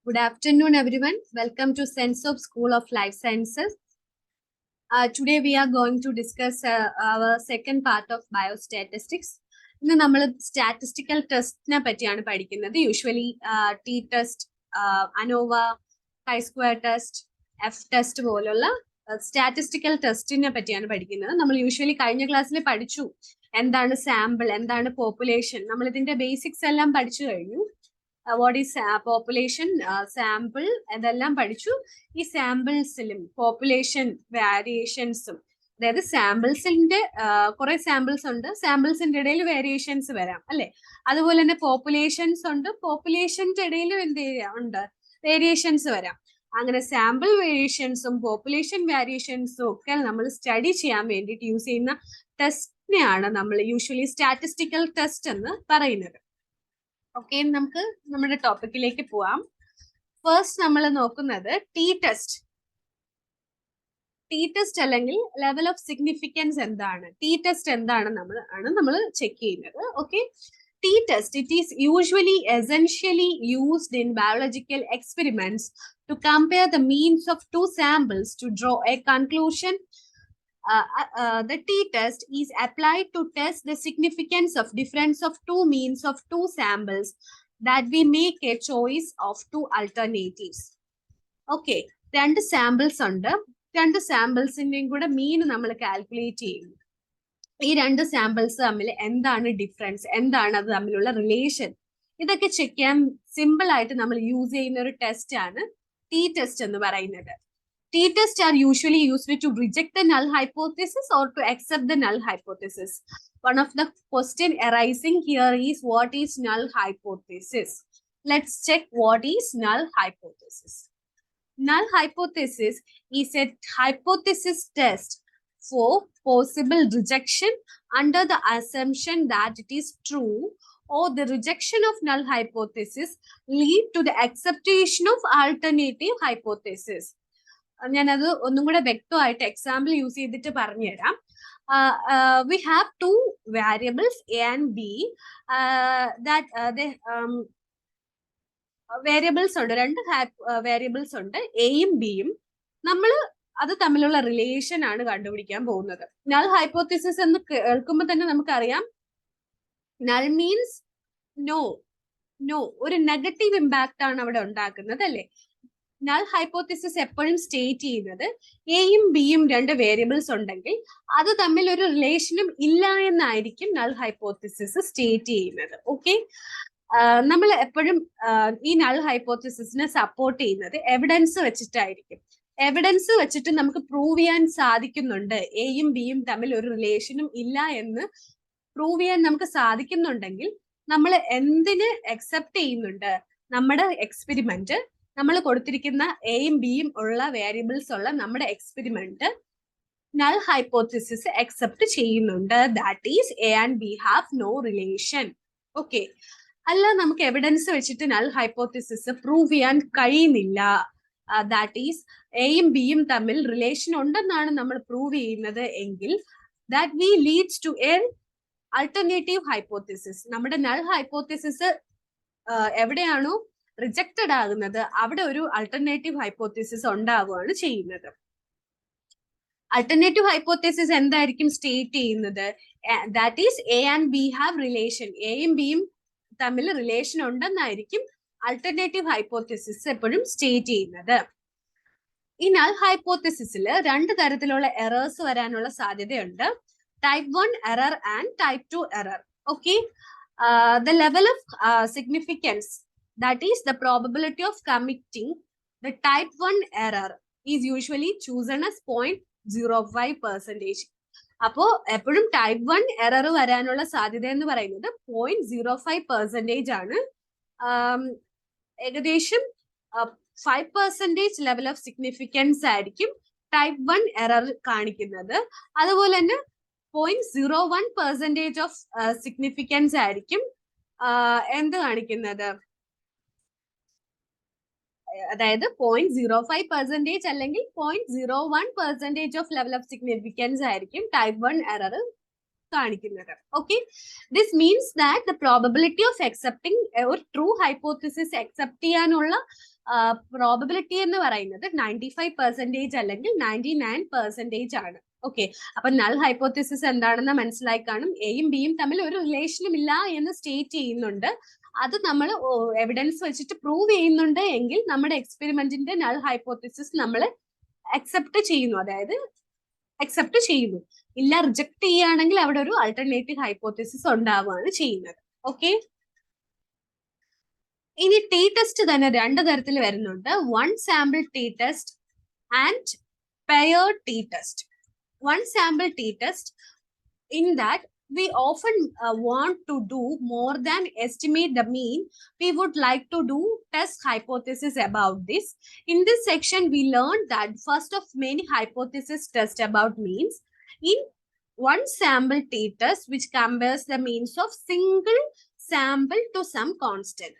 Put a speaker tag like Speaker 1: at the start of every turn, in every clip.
Speaker 1: Good afternoon, everyone. Welcome to Sense of School of Life Sciences. Today we are going to discuss our second part of biostatistics. ഇന്ന് നമ്മൾ statistical ടെസ്റ്റിനെ പറ്റിയാണ് പഠിക്കുന്നത്. Usually T test, ANOVA, chi-square test, F test പോലുള്ള statistical ടെസ്റ്റിനെ പറ്റിയാണ് പഠിക്കുന്നത്. നമ്മൾ usually കഴിഞ്ഞ ക്ലാസ്സിൽ പഠിച്ചു എന്താണ് സാമ്പിൾ, എന്താണ് പോപ്പുലേഷൻ. നമ്മൾ ഇതിന്റെ ബേസിക്സ് എല്ലാം പഠിച്ചു കഴിഞ്ഞു. വാട്ട് ഈസ് പോപ്പുലേഷൻ, സാമ്പിൾ, അതെല്ലാം പഠിച്ചു. ഈ സാമ്പിൾസിലും പോപ്പുലേഷൻ വേരിയേഷൻസും, അതായത് സാമ്പിൾസിന്റെ കുറെ സാമ്പിൾസ് ഉണ്ട്, സാമ്പിൾസിന്റെ ഇടയിൽ വേരിയേഷൻസ് വരാം അല്ലെ. അതുപോലെ തന്നെ പോപ്പുലേഷൻസ് ഉണ്ട്, പോപ്പുലേഷന്റെ ഇടയിലും എന്ത് ഉണ്ട്, വേരിയേഷൻസ് വരാം. അങ്ങനെ സാമ്പിൾ വേരിയേഷൻസും പോപ്പുലേഷൻ വേരിയേഷൻസും ഒക്കെ നമ്മൾ സ്റ്റഡി ചെയ്യാൻ വേണ്ടിയിട്ട് യൂസ് ചെയ്യുന്ന ടെസ്റ്റിനെയാണ് നമ്മൾ യൂഷ്വലി സ്റ്റാറ്റിസ്റ്റിക്കൽ ടെസ്റ്റ് എന്ന് പറയുന്നത്. ഓക്കെ, നമുക്ക് നമ്മുടെ ടോപ്പിക്കിലേക്ക് പോവാം. ഫസ്റ്റ് നമ്മൾ നോക്കുന്നത് ടി ടെസ്റ്റ്. ടി ടെസ്റ്റ് അല്ലെങ്കിൽ ലെവൽ ഓഫ് സിഗ്നിഫിക്കൻസ് എന്താണ്, ടി ടെസ്റ്റ് എന്താണ് നമ്മൾ ചെക്ക് ചെയ്യുന്നത്. Okay, T test, it is usually essentially used in biological experiments to compare the means of two samples to draw a conclusion. The t-test is applied to test the significance of difference of two means of two samples that we make a choice of two alternatives. Okay, രണ്ട് samples ഉണ്ട്, രണ്ട് സാമ്പിൾസിന്റെയും കൂടെ മീൻ നമ്മൾ calculate ചെയ്യുന്നു. ഈ രണ്ട് samples തമ്മിൽ എന്താണ് ഡിഫറൻസ്, എന്താണ് അത് തമ്മിലുള്ള റിലേഷൻ, ഇതൊക്കെ ചെക്ക് ചെയ്യാൻ സിമ്പിൾ ആയിട്ട് നമ്മൾ യൂസ് ചെയ്യുന്ന ഒരു ടെസ്റ്റ് ആണ് ടി ടെസ്റ്റ് എന്ന് പറയുന്നത്. T-tests are usually used to reject the null hypothesis or to accept the null hypothesis. One of the question arising here is, what is null hypothesis? Let's check what is null hypothesis. Null hypothesis is a hypothesis test for possible rejection under the assumption that it is true, or the rejection of null hypothesis lead to the acceptation of alternative hypothesis. ഞാനത് ഒന്നും കൂടെ വ്യക്തമായിട്ട് example use ചെയ്തിട്ട് പറഞ്ഞുതരാം. We have two variables A and B. Variables ഉണ്ട്, രണ്ട് variables ഉണ്ട്, എയും ബിയും. നമ്മൾ അത് തമ്മിലുള്ള റിലേഷൻ ആണ് കണ്ടുപിടിക്കാൻ പോകുന്നത്. നൾ ഹൈപ്പോത്തിസിസ് എന്ന് കേൾക്കുമ്പോൾ തന്നെ നമുക്കറിയാം, നൾ മീൻസ് നോ, ഒരു നെഗറ്റീവ് ഇമ്പാക്റ്റ് ആണ് അവിടെ ഉണ്ടാക്കുന്നത് അല്ലെ. നൾ ഹൈപ്പോത്തിസിസ് എപ്പോഴും സ്റ്റേറ്റ് ചെയ്യുന്നത് എയും ബിയും രണ്ട് വേരിയബിൾസ് ഉണ്ടെങ്കിൽ അത് തമ്മിൽ ഒരു റിലേഷനും ഇല്ല എന്നായിരിക്കും നൾ ഹൈപ്പോത്തിസിസ് സ്റ്റേറ്റ് ചെയ്യുന്നത്. ഓക്കെ, നമ്മൾ എപ്പോഴും ഈ നൾ ഹൈപ്പോത്തിസിസിനെ സപ്പോർട്ട് ചെയ്യുന്നത് എവിഡൻസ് വെച്ചിട്ടായിരിക്കും. എവിഡൻസ് വെച്ചിട്ട് നമുക്ക് പ്രൂവ് ചെയ്യാൻ സാധിക്കുന്നുണ്ട് എയും ബിയും തമ്മിൽ ഒരു റിലേഷനും ഇല്ല എന്ന് പ്രൂവ് ചെയ്യാൻ നമുക്ക് സാധിക്കുന്നുണ്ടെങ്കിൽ നമ്മൾ എന്തിന് അക്സെപ്റ്റ് ചെയ്യുന്നുണ്ട്, നമ്മുടെ എക്സ്പെരിമെന്റ്, നമ്മൾ കൊടുത്തിരിക്കുന്ന എയും ബിയും ഉള്ള വേരിയബിൾസ് ഉള്ള നമ്മുടെ എക്സ്പെരിമെന്റ് നൾ ഹൈപ്പോത്തിസിസ് അക്സെപ്റ്റ് ചെയ്യുന്നുണ്ട്. That is A and B have no relation. Okay, അല്ല നമുക്ക് എവിഡൻസ് വെച്ചിട്ട് നൾ ഹൈപ്പോത്തിസിസ് പ്രൂവ് ചെയ്യാൻ കഴിയുന്നില്ല, ദാറ്റ് ഈസ് എയും ബിയും തമ്മിൽ റിലേഷൻ ഉണ്ടെന്നാണ് നമ്മൾ പ്രൂവ് ചെയ്യുന്നത് എങ്കിൽ that we leads to a alternative hypothesis. നമ്മുടെ നൾ ഹൈപ്പോത്തിസിസ് എവിടെയാണോ റിജക്റ്റഡ് ആകുന്നത് അവിടെ ഒരു ആൾട്ടർനേറ്റീവ് ഹൈപ്പോത്തിസിസ് ഉണ്ടാവുകയാണ് ചെയ്യുന്നത്. ആൾട്ടർനേറ്റീവ് ഹൈപ്പോത്തിസിസ് എന്തായിരിക്കും സ്റ്റേറ്റ് ചെയ്യുന്നത്, that is A and B have relation, എയും ബിയും തമ്മിൽ റിലേഷൻ ഉണ്ടെന്നായിരിക്കും ആൾട്ടർനേറ്റീവ് ഹൈപ്പോത്തിസിസ് എപ്പോഴും സ്റ്റേറ്റ് ചെയ്യുന്നത്. ഈ നൾ ഹൈപ്പോത്തിസിസിൽ രണ്ട് തരത്തിലുള്ള എറേഴ്സ് വരാനുള്ള സാധ്യതയുണ്ട്, type 1 error and type 2 error. Okay, the level of significance, that is the probability of committing the type 1 error is usually chosen as 0.05%. അപ്പോ എപ്പോഴും ടൈപ്പ് 1 എറർ വരാനുള്ള സാധ്യത എന്ന് പറയുന്നത് 0.05% ആണ്. ഏകദേശം 5% ലെവൽ ഓഫ് സിഗ്നിഫിക്കൻസ് ആയിരിക്കും ടൈപ്പ് 1 എറർ കാണിക്കുന്നത്. അതുപോലെ തന്നെ 0.01% ഓഫ് സിഗ്നിഫിക്കൻസ് ആയിരിക്കും എന്ത് കാണിക്കുന്നത്, അതായത് 0.05% അല്ലെങ്കിൽ 0.01% ഓഫ് ലെവൽ ഓഫ് സിഗ്നിഫിക്കൻസ് ആയിരിക്കും ടൈപ്പ് 1 എറർ കാണിക്കുന്നത്. Okay, this means that the probability of accepting ഒരു ട്രൂ ഹൈപ്പോത്തിസിസ് അക്സെപ്റ്റ് ചെയ്യാനുള്ള പ്രോബബിലിറ്റി എന്ന് പറയുന്നത് 95% അല്ലെങ്കിൽ 99% ആണ്. ഓക്കെ, അപ്പൊ നൾ ഹൈപ്പോത്തിസിസ് എന്താണെന്ന് മനസ്സിലായി കാണും. എയും ബിയും തമ്മിൽ ഒരു റിലേഷനും ഇല്ല എന്ന് സ്റ്റേറ്റ് ചെയ്യുന്നുണ്ട്. അത് നമ്മൾ എവിഡൻസ് വെച്ചിട്ട് പ്രൂവ് ചെയ്യുന്നുണ്ട് എങ്കിൽ നമ്മുടെ എക്സ്പെരിമെന്റിന്റെ നൾ ഹൈപ്പോത്തിസിസ് നമ്മൾ അക്സെപ്റ്റ് ചെയ്യുന്നു, അതായത് അക്സെപ്റ്റ് ചെയ്യുന്നു. ഇല്ല, റിജക്ട് ചെയ്യുകയാണെങ്കിൽ അവിടെ ഒരു ആൾട്ടർനേറ്റീവ് ഹൈപ്പോത്തിസിസ് ഉണ്ടാവുകയാണ് ചെയ്യുന്നത്. ഓക്കെ, ഇനി ടി ടെസ്റ്റ് തന്നെ രണ്ട് തരത്തിൽ വരുന്നുണ്ട്. One sample T test and paired T test. One sample t-test, in that we often want to do more than estimate the mean. We would like to do test hypothesis about this. In this section, we learned that first of many hypothesis test about means. In one sample t-test, which compares the means of single sample to some constant.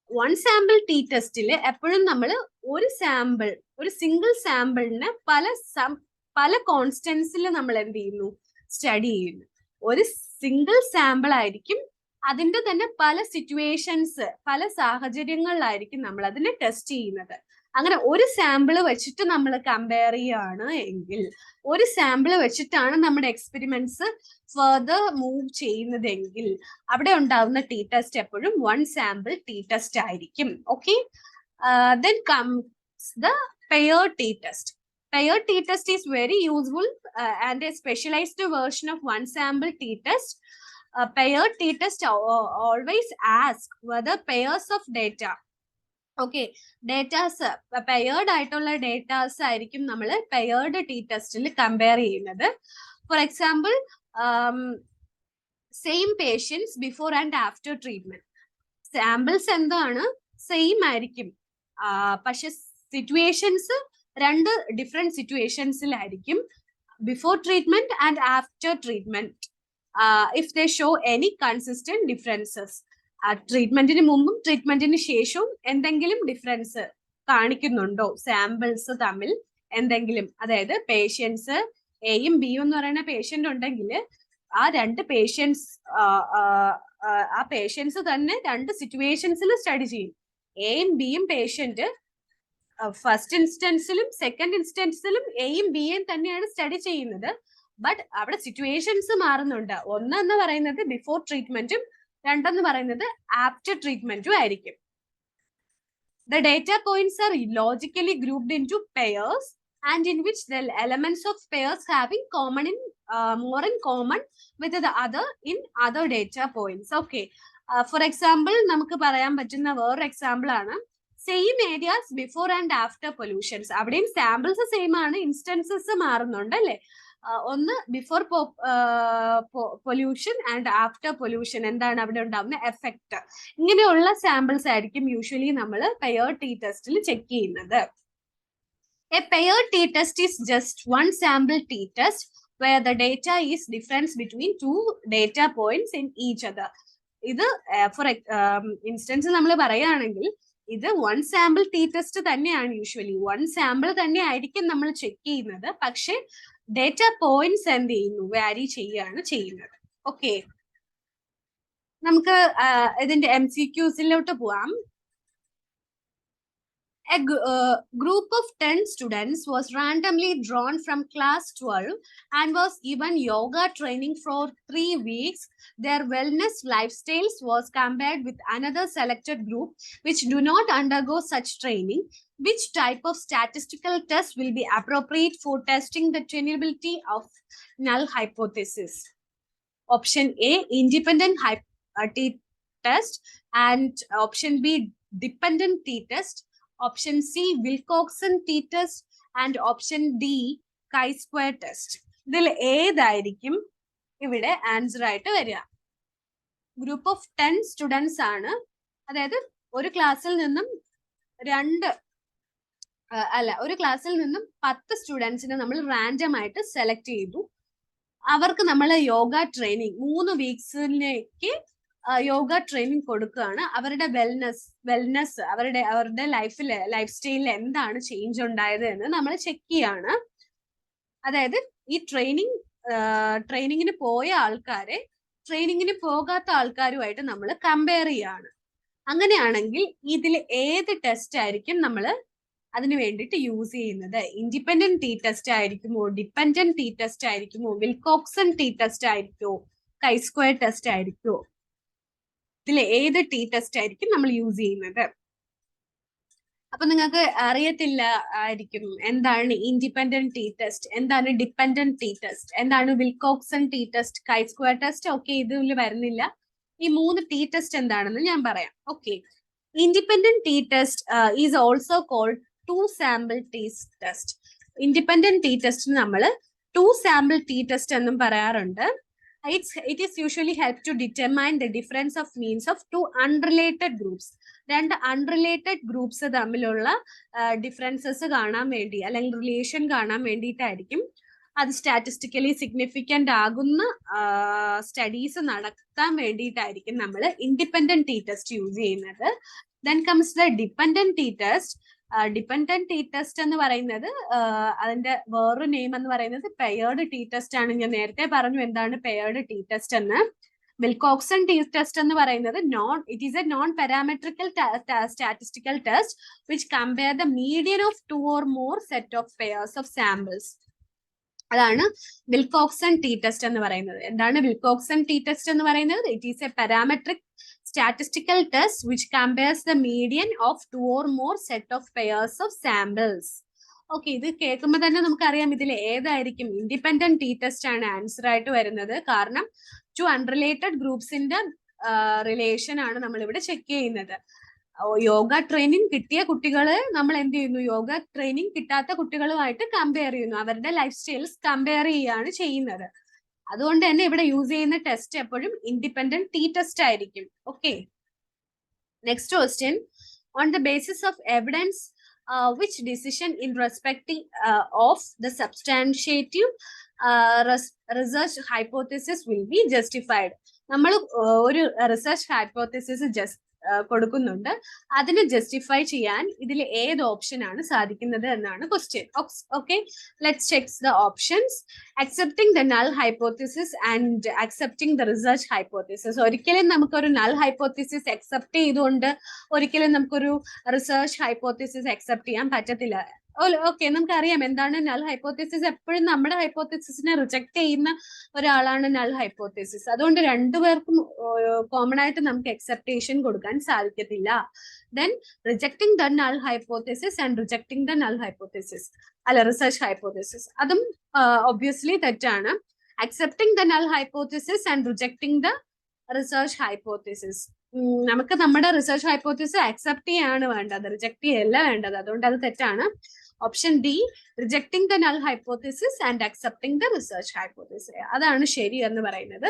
Speaker 1: One sample t-test എപ്പോഴും നമ്മൾ ഒരു sample, ഒരു single സാമ്പിളിന് പല കോൺസ്റ്റൻസിൽ നമ്മൾ എന്ത് ചെയ്യുന്നു, study ചെയ്യുന്നു. ഒരു സിംഗിൾ സാമ്പിൾ ആയിരിക്കും, അതിന്റെ തന്നെ പല സിറ്റുവേഷൻസ്, പല സാഹചര്യങ്ങളിലായിരിക്കും നമ്മൾ അതിനെ ടെസ്റ്റ് ചെയ്യുന്നത്. അങ്ങനെ ഒരു സാമ്പിൾ വെച്ചിട്ട് നമ്മൾ കമ്പയർ ചെയ്യുകയാണ് എങ്കിൽ, ഒരു സാമ്പിൾ വെച്ചിട്ടാണ് നമ്മുടെ എക്സ്പെരിമെന്റ്സ് ഫർദർ മൂവ് ചെയ്യുന്നതെങ്കിൽ അവിടെ ഉണ്ടാവുന്ന ടി ടെസ്റ്റ് എപ്പോഴും വൺ സാമ്പിൾ ടി ടെസ്റ്റ് ആയിരിക്കും. Okay, then comes the paired t test. Paired t test is very useful and a specialized version of one sample t test. Paired t test always ask whether pairs of data, okay, datas paired ആയിട്ടുള്ള datas ആയിരിക്കും നമ്മൾ paired T ടെസ്റ്റിൽ compare ചെയ്യുന്നത്. For example, same patients before and after treatment. Samples എന്താണ്, same ആയിരിക്കും, പക്ഷെ situations രണ്ട് different സിറ്റുവേഷൻസിലായിരിക്കും, before treatment and after treatment. If they show any consistent differences, ട്രീറ്റ്മെന്റിന് മുമ്പും ട്രീറ്റ്മെന്റിന് ശേഷവും എന്തെങ്കിലും ഡിഫറൻസ് കാണിക്കുന്നുണ്ടോ സാമ്പിൾസ് തമ്മിൽ എന്തെങ്കിലും, അതായത് പേഷ്യൻസ് എയും ബിയും എന്ന് പറയുന്ന പേഷ്യന്റ് ഉണ്ടെങ്കിൽ ആ രണ്ട് പേഷ്യൻസ്, ആ പേഷ്യൻസ് തന്നെ രണ്ട് സിറ്റുവേഷൻസിൽ സ്റ്റഡി ചെയ്യും. എയും ബിയും പേഷ്യന്റ് ഫസ്റ്റ് ഇൻസ്റ്റൻസിലും സെക്കൻഡ് ഇൻസ്റ്റൻസിലും എയും ബിയും തന്നെയാണ് സ്റ്റഡി ചെയ്യുന്നത്. ബട്ട് അവിടെ സിറ്റുവേഷൻസ് മാറുന്നുണ്ട്. ഒന്നെന്ന് പറയുന്നത് ബിഫോർ ട്രീറ്റ്മെന്റും രണ്ടെന്ന് പറയുന്നത് ആഫ്റ്റർ ട്രീറ്റ്മെന്റും ആയിരിക്കും. The data points are logically grouped into pairs and in which the elements of pairs having common in more in common with the other in other data points. Okay, for example, നമുക്ക് പറയാൻ പറ്റുന്ന വേറൊരു example ആണ് same areas before and after pollutions. അവിടെയും samples same ആണ്, instances മാറുന്നുണ്ട് അല്ലെ. ഒന്ന് before pollution and after pollution, എന്താണ് അവിടെ ഉണ്ടാവുന്ന എഫക്ട്. ഇങ്ങനെയുള്ള സാമ്പിൾസ് ആയിരിക്കും യൂഷ്വലി നമ്മൾ പെയർഡ് ടി ടെസ്റ്റിൽ ചെക്ക് ചെയ്യുന്നത്. A paired T test is just one sample T test where the data is difference between two data points in each other. ഇത് for instance നമ്മൾ പറയുകയാണെങ്കിൽ ഇത് വൺ സാമ്പിൾ ടി ടെസ്റ്റ് തന്നെയാണ്. Usually one sample തന്നെ ആയിരിക്കും നമ്മൾ check ചെയ്യുന്നത്, പക്ഷെ ഡേറ്റ പോയിന്റ്സ് എന്ത് ചെയ്യുന്നു, വാരി ചെയ്യുകയാണ് ചെയ്യുന്നത്. ഓക്കെ, നമുക്ക് ഇതിന്റെ MCQസിലോട്ട് പോവാം. A group of 10 students was randomly drawn from class 12 and was given yoga training for 3 weeks. Their wellness lifestyles was compared with another selected group which do not undergo such training. Which type of statistical test will be appropriate for testing the tenability of null hypothesis? Option A, independent t-test, and option B, dependent t-test. Option C, Wilcoxon t-test, and option D, chi-square test. ഇതിൽ ഏതായിരിക്കും ഇവിടെ answer ആയിട്ട് വരിക? Group of 10 students ആണ്, അതായത് ഒരു ക്ലാസ്സിൽ നിന്നും ഒരു ക്ലാസ്സിൽ നിന്നും 10 സ്റ്റുഡൻസിനെ നമ്മൾ റാൻഡം ആയിട്ട് സെലക്ട് ചെയ്തു. അവർക്ക് നമ്മൾ യോഗ ട്രെയിനിങ് 3 വീക്സിലേക്ക് യോഗ ട്രെയിനിങ് കൊടുക്കുകയാണ്. അവരുടെ വെൽനെസ് അവരുടെ ലൈഫ് സ്റ്റൈലിൽ എന്താണ് ചേഞ്ച് ഉണ്ടായത് എന്ന് നമ്മൾ ചെക്ക് ചെയ്യാണ്. അതായത് ഈ ട്രെയിനിങ്ങിന് പോയ ആൾക്കാരെ ട്രെയിനിങ്ങിന് പോകാത്ത ആൾക്കാരുമായിട്ട് നമ്മൾ കമ്പയർ ചെയ്യാണ്. അങ്ങനെയാണെങ്കിൽ ഇതിൽ ഏത് ടെസ്റ്റ് ആയിരിക്കും നമ്മൾ അതിന് വേണ്ടിയിട്ട് യൂസ് ചെയ്യുന്നത്? ഇൻഡിപെൻഡന്റ് ടി ടെസ്റ്റ് ആയിരിക്കുമോ, ഡിപെൻഡന്റ് ടി ടെസ്റ്റ് ആയിരിക്കുമോ, വിൽകോക്സൺ ടി ടെസ്റ്റ് ആയിരിക്കുമോ, കൈ സ്ക്വയർ ടെസ്റ്റ് ആയിരിക്കുമോ? ഇതിൽ ഏത് ടി ടെസ്റ്റ് ആയിരിക്കും നമ്മൾ യൂസ് ചെയ്യുന്നത്? അപ്പൊ നിങ്ങൾക്ക് അറിയത്തില്ല ആയിരിക്കും എന്താണ് ഇൻഡിപെൻഡന്റ് ടി ടെസ്റ്റ്, എന്താണ് ഡിപെൻഡന്റ് ടി ടെസ്റ്റ്, എന്താണ് Wilcoxon T test, chi square test. Okay, ഇതിൽ വരുന്നില്ല. ഈ 3 ടി ടെസ്റ്റ് എന്താണെന്ന് ഞാൻ പറയാം. Okay, independent T test is also called two sample T test. Independent T test നമ്മൾ ടു സാമ്പിൾ ടി ടെസ്റ്റ് എന്നും പറയാറുണ്ട്. It is usually help to determine the difference of means of two unrelated groups. രണ്ട് unrelated groups തമ്മിലുള്ള differences കാണാൻ വേണ്ടി അല്ലെങ്കിൽ relation കാണാൻ വേണ്ടിയിട്ടായിരിക്കും അത് സ്റ്റാറ്റിസ്റ്റിക്കലി സിഗ്നിഫിക്കന്റ് ആകുന്ന സ്റ്റഡീസ് നടത്താൻ വേണ്ടിയിട്ടായിരിക്കും നമ്മൾ ഇൻഡിപെൻഡന്റ് ടി ടെസ്റ്റ് യൂസ് ചെയ്യുന്നത്. Then comes the dependent T test. Dependent T test എന്ന് പറയുന്നത് അതിന്റെ വേറൊരു നെയിം എന്ന് പറയുന്നത് പെയർഡ് ടി ടെസ്റ്റ് ആണ്. ഞാൻ നേരത്തെ പറഞ്ഞു എന്താണ് പെയർഡ് ടി ടെസ്റ്റ് എന്ന്. വിൽകോക്സൺ ടി ടെസ്റ്റ് എന്ന് പറയുന്നത് it is a non parametrical statistical test which compare the median of 2 or more set of pairs of samples. അതാണ് വിൽകോക്സൺ ടി ടെസ്റ്റ് എന്ന് പറയുന്നത്. എന്താണ് വിൽകോക്സൺ ടി ടെസ്റ്റ് എന്ന് പറയുന്നത്? It is a parametric statistical test which compares the median of 2 or more set of pairs of samples. Okay, ഇത് കേൾക്കുമ്പോൾ തന്നെ നമുക്കറിയാം ഇതിൽ ഏതായിരിക്കും ഇൻഡിപെൻഡന്റ് ടി ടെസ്റ്റ് ആണ് ആൻസർ ആയിട്ട് വരുന്നത്. കാരണം 2 അൺറിലേറ്റഡ് ഗ്രൂപ്പ്സിന്റെ റിലേഷൻ ആണ് നമ്മൾ ഇവിടെ ചെക്ക് ചെയ്യുന്നത്. യോഗ ട്രെയിനിങ് കിട്ടിയ കുട്ടികളെ നമ്മൾ എന്ത് ചെയ്യുന്നു? യോഗ ട്രെയിനിങ് കിട്ടാത്ത കുട്ടികളുമായിട്ട് കമ്പയർ ചെയ്യുന്നു. അവരുടെ ലൈഫ് സ്റ്റൈൽസ് കമ്പയർ ചെയ്യുകയാണ് ചെയ്യുന്നത്. അതുകൊണ്ട് തന്നെ ഇവിടെ യൂസ് ചെയ്യുന്ന ടെസ്റ്റ് എപ്പോഴും ഇൻഡിപെൻഡന്റ് ടി ടെസ്റ്റ് ആയിരിക്കും. Okay, next question. On the basis of evidence which decision in respect of the substantiative research hypothesis will be justified? നമ്മൾ ഒരു റിസർച്ച് ഹൈപ്പോത്തസിസ് കൊടുക്കുന്നുണ്ട്. അതിനെ ജസ്റ്റിഫൈ ചെയ്യാൻ ഇതിൽ ഏത് ഓപ്ഷൻ ആണ് സാധിക്കുന്നത് എന്നാണ് question. Okay, let's check the options. Accepting the null hypothesis and accepting the research hypothesis. ഒരിക്കലും നമുക്കൊരു നൾ ഹൈപ്പോത്തസിസ് അക്സെപ്റ്റ് ചെയ്തുകൊണ്ട് ഒരിക്കലും നമുക്കൊരു റിസർച്ച് ഹൈപ്പോത്തസിസ് അക്സെപ്റ്റ് ചെയ്യാൻ പറ്റത്തില്ല. ഓക്കെ, നമുക്കറിയാം എന്താണ് നൾ ഹൈപ്പോത്തസിസ്. എപ്പോഴും നമ്മുടെ ഹൈപ്പോത്തസിസിനെ റിജക്ട് ചെയ്യുന്ന ഒരാളാണ് നൾ ഹൈപ്പോത്തസിസ്. അതുകൊണ്ട് രണ്ടുപേർക്കും കോമൺ ആയിട്ട് നമുക്ക് അക്സെപ്റ്റേഷൻ കൊടുക്കാൻ സാധിക്കത്തില്ല. Then rejecting the null hypothesis and rejecting the null hypothesis, അല്ല റിസർച്ച് ഹൈപ്പോത്തസിസ്, അതും ഒബ്വിയസ്ലി തെറ്റാണ്. Accepting the null hypothesis and rejecting the research hypothesis. നമുക്ക് നമ്മുടെ റിസർച്ച് ഹൈപ്പോത്തസിസ് അക്സെപ്റ്റ് ചെയ്യാണ് വേണ്ടത്, റിജക്ട് ചെയ്യല്ല വേണ്ടത്. അതുകൊണ്ട് അത് തെറ്റാണ്. Option D, rejecting the null hypothesis and accepting the research hypothesis, അതാണ് ശരി എന്ന് പറയുന്നത്.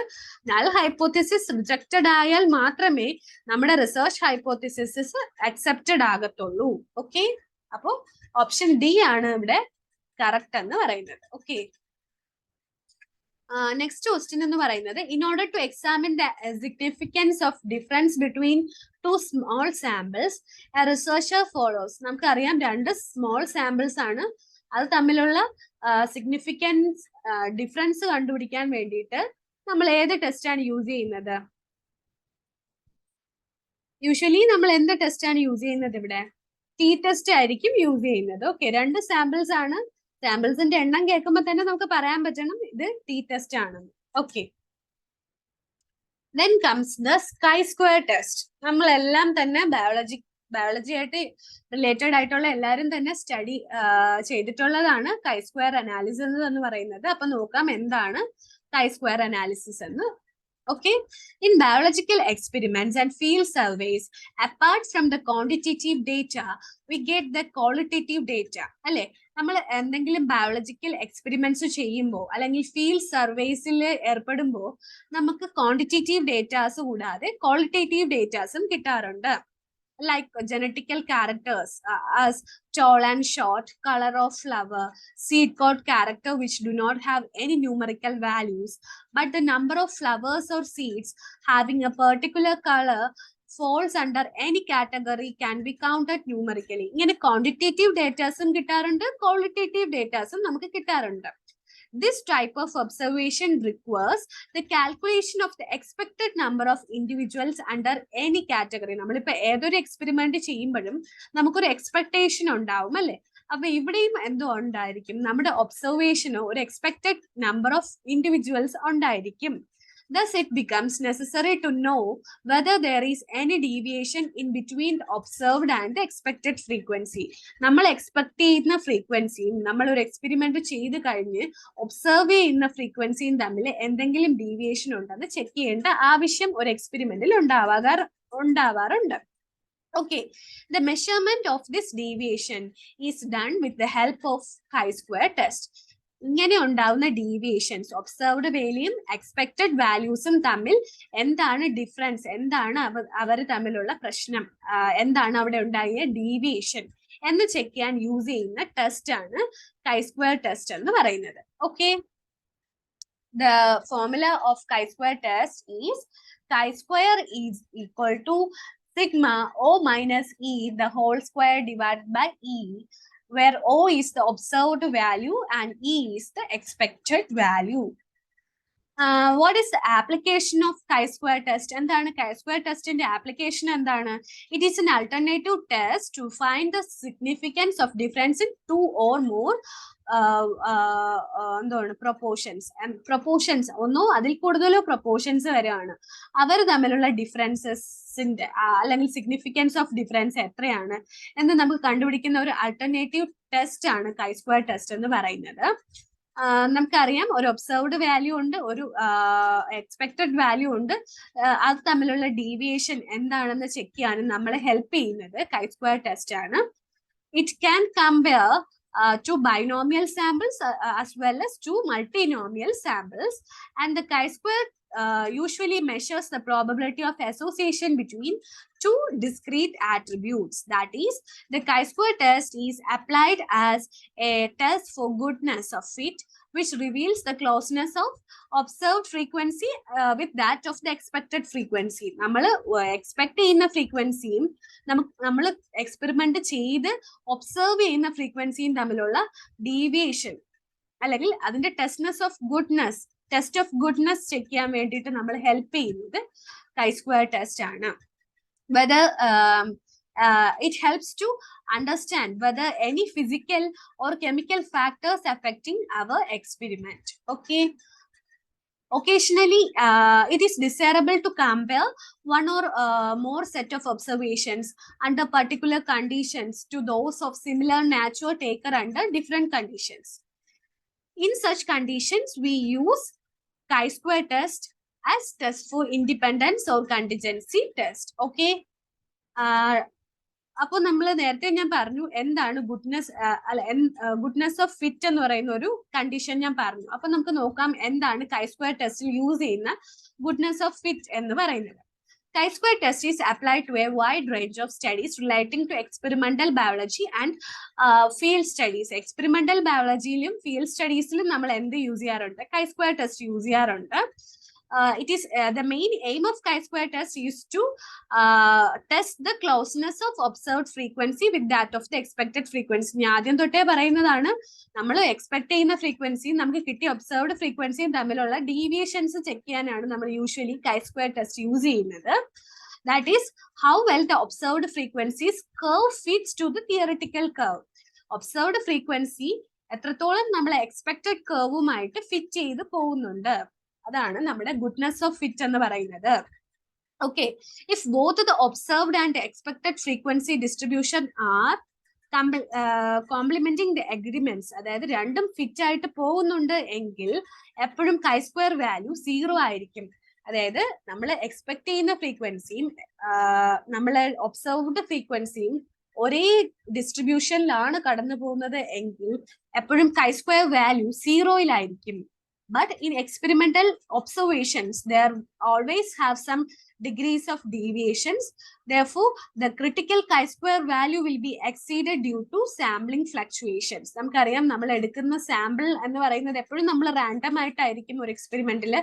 Speaker 1: നൾ ഹൈപ്പോത്തസിസ് റിജക്റ്റഡ് ആയാൽ മാത്രമേ നമ്മുടെ റിസർച്ച് ഹൈപ്പോത്തസിസ് അക്സെപ്റ്റഡ് ആകത്തുള്ളൂ. ഓക്കെ, അപ്പോ ഓപ്ഷൻ ഡി ആണ് ഇവിടെ കറക്റ്റ് എന്ന് പറയുന്നത്. ഓക്കെ, നെക്സ്റ്റ് ക്വസ്റ്റ്യൻ എന്ന് പറയുന്നത്, in order to examine the significance of difference between 2 small samples a researcher follows. നമുക്കറിയാം 2 സ്മോൾ സാമ്പിൾസ് ആണ്, അത് തമ്മിലുള്ള സിഗ്നിഫിക്കൻസ് ഡിഫറൻസ് കണ്ടുപിടിക്കാൻ വേണ്ടിയിട്ട് നമ്മൾ ഏത് ടെസ്റ്റ് ആണ് യൂസ് ചെയ്യുന്നത്? യൂഷ്വലി നമ്മൾ എന്ത് ടെസ്റ്റ് ആണ് യൂസ് ചെയ്യുന്നത്? ഇവിടെ ടി ടെസ്റ്റ് ആയിരിക്കും യൂസ് ചെയ്യുന്നത്. ഓക്കെ, 2 സാമ്പിൾസ് ആണ്. സാമ്പിൾസിന്റെ എണ്ണം കേൾക്കുമ്പോൾ തന്നെ നമുക്ക് പറയാൻ പറ്റണം ഇത് ടി ടെസ്റ്റ് ആണെന്ന്. Okay, then comes the chi-square test. നമ്മളെല്ലാം തന്നെ ബയോളജി ആയിട്ട് റിലേറ്റഡ് ആയിട്ടുള്ള എല്ലാവരും തന്നെ സ്റ്റഡി ചെയ്തിട്ടുള്ളതാണ് chi-square അനാലിസിസ് എന്ന് പറയുന്നത്. അപ്പൊ നോക്കാം എന്താണ് chi-square അനാലിസിസ് എന്ന്. Okay, in biological experiments and field surveys, apart from the quantitative data, we get the qualitative data. അല്ലെ, നമ്മൾ എന്തെങ്കിലും ബയോളജിക്കൽ എക്സ്പെരിമെന്റ്സ് ചെയ്യുമ്പോൾ അല്ലെങ്കിൽ ഫീൽഡ് സർവേസിൽ ഏർപ്പെടുമ്പോൾ നമുക്ക് ക്വാണ്ടിറ്റേറ്റീവ് ഡേറ്റാസ് കൂടാതെ ക്വാളിറ്റേറ്റീവ് ഡേറ്റാസും കിട്ടാറുണ്ട്. like genetical characters as tall and short, color of flower, seed coat character which do not have any numerical values, but the number of flowers or seeds having a particular color falls under any category can be counted numerically. ഇങ്ങനെ quantitative ഡേറ്റാസും കിട്ടാറുണ്ട്, qualitative ഡേറ്റാസും നമുക്ക് കിട്ടാറുണ്ട്. This type of observation requires the calculation of the expected number of individuals under any category. നമ്മളിപ്പോ ഏതൊരു experiment ചെയ്യുമ്പോഴും നമുക്കൊരു expectation ഉണ്ടാവും അല്ലെ? അപ്പൊ ഇവിടെയും എന്തോ ഉണ്ടായിരിക്കും, നമ്മുടെ ഒബ്സർവേഷനോ ഒരു എക്സ്പെക്ടഡ് നമ്പർ ഓഫ് ഇൻഡിവിജ്വൽസ് ഉണ്ടായിരിക്കും. Thus, it becomes necessary to know whether there is any deviation in between the observed and the expected frequency. നമ്മൾ എക്സ്പെക്ട് ചെയ്യുന്ന ഫ്രീക്വൻസിയും നമ്മൾ ഒരു എക്സ്പെരിമെന്റ് ചെയ്ത് കഴിഞ്ഞ് ഒബ്സർവ് ചെയ്യുന്ന ഫ്രീക്വൻസിയും തമ്മിൽ എന്തെങ്കിലും ഡീവിയേഷൻ ഉണ്ടെന്ന് ചെക്ക് ചെയ്യേണ്ട ആവശ്യം ഒരു എക്സ്പെരിമെന്റിൽ ഉണ്ടാവാറുണ്ട്. Okay, the measurement of this deviation is done with the help of chi-square test. ഇങ്ങനെ ഉണ്ടാവുന്ന ഡീവിയേഷൻസ് ഒബ്സർവ്ഡ് വാല്യൂയും എക്സ്പെക്ടഡ് വാല്യൂസും തമ്മിൽ എന്താണ് ഡിഫറൻസ്, എന്താണ് അവർ തമ്മിലുള്ള പ്രശ്നം, എന്താണ് അവിടെ ഉണ്ടായ ഡീവിയേഷൻ എന്ന് ചെക്ക് ചെയ്യാൻ യൂസ് ചെയ്യുന്ന ടെസ്റ്റ് ആണ് chi-square ടെസ്റ്റ് എന്ന് പറയുന്നത്. Okay, the formula of chi-square test is chi-square is equal to sigma O minus E the whole square divided by E, where O is the observed value and E is the expected value. What is the application of chi-square test? എന്താണ് chi-square testന്റെ application എന്താണ്? It is an alternative test to find the significance of difference in two or more എന്താണ് proportions ഒന്നോ അതിൽ കൂടുതലോ proportions വരെയാണ് അവർ തമ്മിലുള്ള ഡിഫറൻസസിന്റെ അല്ലെങ്കിൽ significance of difference എത്രയാണ് എന്ന് നമുക്ക് കണ്ടുപിടിക്കുന്ന ഒരു ആൾട്ടർനേറ്റീവ് ടെസ്റ്റ് ആണ് chi-square ടെസ്റ്റ് എന്ന് പറയുന്നത്. നമുക്കറിയാം ഒരു ഒബ്സർവ്ഡ് വാല്യൂ ഉണ്ട്, ഒരു എക്സ്പെക്ടഡ് വാല്യൂ ഉണ്ട്. അത് തമ്മിലുള്ള ഡീവിയേഷൻ എന്താണെന്ന് ചെക്ക് ചെയ്യാനും നമ്മളെ ഹെൽപ്പ് ചെയ്യുന്നത് chi-square ടെസ്റ്റ് ആണ്. It can compare to binomial samples as well as to multinomial samples, and the chi-square usually measures the probability of association between two discrete attributes. That is, the chi-square test is applied as a test for goodness of fit, which reveals the closeness of observed frequency with that of the expected frequency. നമ്മൾ expect ചെയ്യുന്ന ഫ്രീക്വൻസിയും നമ്മൾ experiment ചെയ്ത് observe ചെയ്യുന്ന ഫ്രീക്വൻസിയും തമ്മിലുള്ള deviation അല്ലെങ്കിൽ അതിന്റെ ടെസ്റ്റ് ഓഫ് ഗുഡ്നെസ് ചെക്ക് ചെയ്യാൻ വേണ്ടിയിട്ട് നമ്മൾ ഹെൽപ്പ് ചെയ്യുന്നത് chi-square ടെസ്റ്റ് ആണ്. Whether it helps to understand whether any physical or chemical factors affecting our experiment. Okay. Occasionally, it is desirable to compare one or more set of observations under particular conditions to those of similar nature taken under different conditions. In such conditions, we use chi-square test as test for independence or contingency test. Okay. അപ്പോൾ നമ്മൾ നേരത്തെ ഞാൻ പറഞ്ഞു എന്താണ് goodness of fit എന്ന് പറയുന്ന ഒരു condition ഞാൻ പറഞ്ഞു. അപ്പൊ നമുക്ക് നോക്കാം എന്താണ് chi-square ടെസ്റ്റിൽ യൂസ് ചെയ്യുന്ന ഗുഡ്നെസ് ഓഫ് ഫിറ്റ് എന്ന് പറയുന്നത്. chi-square test is applied to a wide range of studies relating to experimental biology and field studies. Experimental biologyയിലും field studiesലും നമ്മൾ എന്ത് യൂസ് ചെയ്യാറുണ്ട്? chi-square test യൂസ് ചെയ്യാറുണ്ട്. It is the main aim of chi-square test is to test the closeness of observed frequency with that of the expected frequency. ഞാൻ ആദ്യം തൊട്ടേ പറയുന്നതാണ്, നമ്മൾ expect ചെയ്യുന്ന ഫ്രീക്വൻസിയും നമുക്ക് കിട്ടിയ ഒബ്സർവ്ഡ് ഫ്രീക്വൻസിയും തമ്മിലുള്ള ഡീവിയേഷൻസ് ചെക്ക് ചെയ്യാനാണ് നമ്മൾ യൂഷ്വലി chi-square test യൂസ് ചെയ്യുന്നത്. That is how well the observed frequencies curve fits to the theoretical curve. Observed frequency എത്രത്തോളം നമ്മൾ എക്സ്പെക്ടഡ് കർവുമായിട്ട് ഫിറ്റ് ചെയ്ത് പോകുന്നുണ്ട്, അതാണ് നമ്മുടെ ഗുഡ്നെസ് ഓഫ് ഫിറ്റ് എന്ന് പറയുന്നത്. Okay, if both the observed and expected frequency distribution are complimenting the agreements, അതായത് രണ്ടും ഫിറ്റ് ആയിട്ട് പോകുന്നുണ്ട് എങ്കിൽ എപ്പോഴും chi-square വാല്യൂ 0 ആയിരിക്കും. അതായത് നമ്മൾ എക്സ്പെക്ട് ചെയ്യുന്ന ഫ്രീക്വൻസിയും നമ്മൾ ഒബ്സർവ്ഡ് ഫ്രീക്വൻസിയും ഒരേ ഡിസ്ട്രിബ്യൂഷനിലാണ് കടന്നു പോകുന്നത് എങ്കിൽ എപ്പോഴും chi-square വാല്യൂ 0-ലായിരിക്കും. But in experimental observations, there always have some degrees of deviations. Therefore, the critical chi-square value will be exceeded due to sampling fluctuations. നമുക്കറിയാം, നമ്മൾ എടുക്കുന്ന സാമ്പിൾ എന്ന് പറയുന്നത് എപ്പോഴും നമ്മൾ റാൻഡം ആയിട്ടായിരിക്കും ഒരു എക്സ്പെരിമെന്റിൽ